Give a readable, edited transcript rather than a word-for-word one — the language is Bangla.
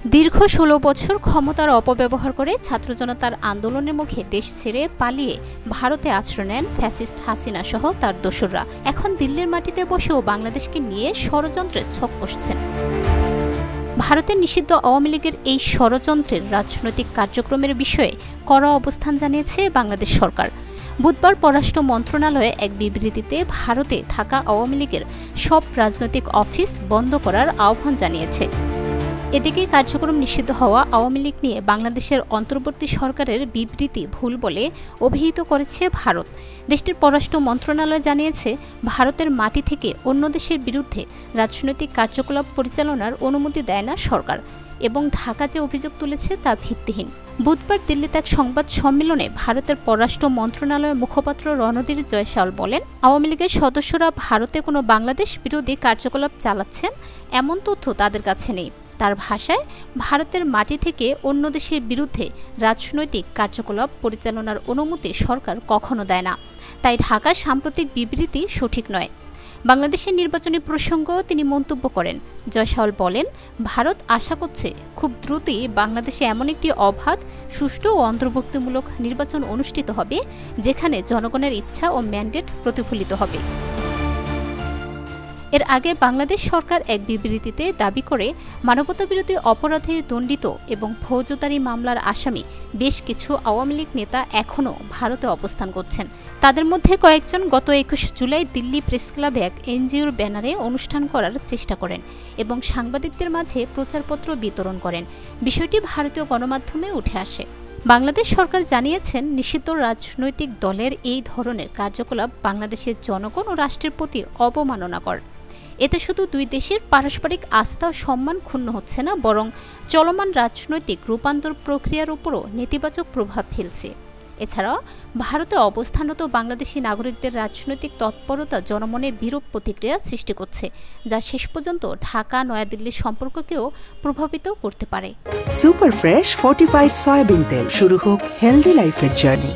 দীর্ঘ ১৬ বছর ক্ষমতার অপব্যবহার করে ছাত্র জনতার আন্দোলনের মুখে দেশ ছেড়ে পালিয়ে ভারতে আশ্রয় নেন ফ্যাসিস্ট হাসিনা সহ তার দোসররা এখন দিল্লির মাটিতে বসেও বাংলাদেশকে নিয়ে ষড়যন্ত্রের ছক কষছেন। ভারতের নিষিদ্ধ আওয়ামী লীগের এই ষড়যন্ত্রের রাজনৈতিক কার্যক্রমের বিষয়ে কড়া অবস্থান জানিয়েছে বাংলাদেশ সরকার। বুধবার পররাষ্ট্র মন্ত্রণালয়ে এক বিবৃতিতে ভারতে থাকা আওয়ামী লীগের সব রাজনৈতিক অফিস বন্ধ করার আহ্বান জানিয়েছে। এদিকে কার্যক্রম নিষিদ্ধ হওয়া আওয়ামী লীগ নিয়ে বাংলাদেশের অন্তর্বর্তী সরকারের বিবৃতি ভুল বলে অভিহিত করেছে ভারত। দেশটির পররাষ্ট্র মন্ত্রণালয় জানিয়েছে, ভারতের মাটি থেকে অন্য দেশের বিরুদ্ধে রাজনৈতিক কার্যকলাপ পরিচালনার অনুমতি দেয় না সরকার এবং ঢাকা যে অভিযোগ তুলেছে তা ভিত্তিহীন। বুধবার দিল্লিতে এক সংবাদ সম্মেলনে ভারতের পররাষ্ট্র মন্ত্রণালয়ের মুখপাত্র রণধীর জয়সওয়াল বলেন, আওয়ামী লীগের সদস্যরা ভারতে কোনো বাংলাদেশ বিরোধী কার্যকলাপ চালাচ্ছেন এমন তথ্য তাদের কাছে নেই। তার ভাষায়, ভারতের মাটি থেকে অন্য দেশের বিরুদ্ধে রাজনৈতিক কার্যকলাপ পরিচালনার অনুমতি সরকার কখনো দেয় না, তাই ঢাকার সাম্প্রতিক বিবৃতি সঠিক নয়। বাংলাদেশের নির্বাচনী প্রসঙ্গেও তিনি মন্তব্য করেন। জয়সওয়াল বলেন, ভারত আশা করছে খুব দ্রুতই বাংলাদেশে এমন একটি অবাধ, সুষ্ঠু ও অন্তর্ভুক্তিমূলক নির্বাচন অনুষ্ঠিত হবে যেখানে জনগণের ইচ্ছা ও ম্যান্ডেট প্রতিফলিত হবে। এর আগে বাংলাদেশ সরকার এক বিবৃতিতে দাবি করে, মানবতাবিরোধী অপরাধে দণ্ডিত এবং ফৌজদারি মামলার আসামি বেশ কিছু আওয়ামী লীগ নেতা এখনও ভারতে অবস্থান করছেন। তাদের মধ্যে কয়েকজন গত ২১ জুলাই দিল্লি প্রেস ক্লাবে এক এনজিওর ব্যানারে অনুষ্ঠান করার চেষ্টা করেন এবং সাংবাদিকদের মাঝে প্রচারপত্র বিতরণ করেন। বিষয়টি ভারতীয় গণমাধ্যমে উঠে আসে। বাংলাদেশ সরকার জানিয়েছেন, নিষিদ্ধ রাজনৈতিক দলের এই ধরনের কার্যকলাপ বাংলাদেশের জনগণ ও রাষ্ট্রের প্রতি অবমাননাকর। এতে শুধু দুই দেশের পারস্পরিক আস্থা ও সম্মান ক্ষুণ্ণ হচ্ছে না, বরং চলমান রাজনৈতিক রূপান্তর প্রক্রিয়ার উপরও নেতিবাচক প্রভাব ফেলছে। এছাড়াও ভারতে অবস্থানরত বাংলাদেশি নাগরিকদের রাজনৈতিক তৎপরতা জনমনে বিরূপ প্রতিক্রিয়া সৃষ্টি করছে, যা শেষ পর্যন্ত ঢাকা নয়াদিল্লির সম্পর্ককেও প্রভাবিত করতে পারে। সুপার ফ্রেশ ফর্টিফাইড সয়াবিন তেল, শুরু হোক হেলদি লাইফের জার্নি।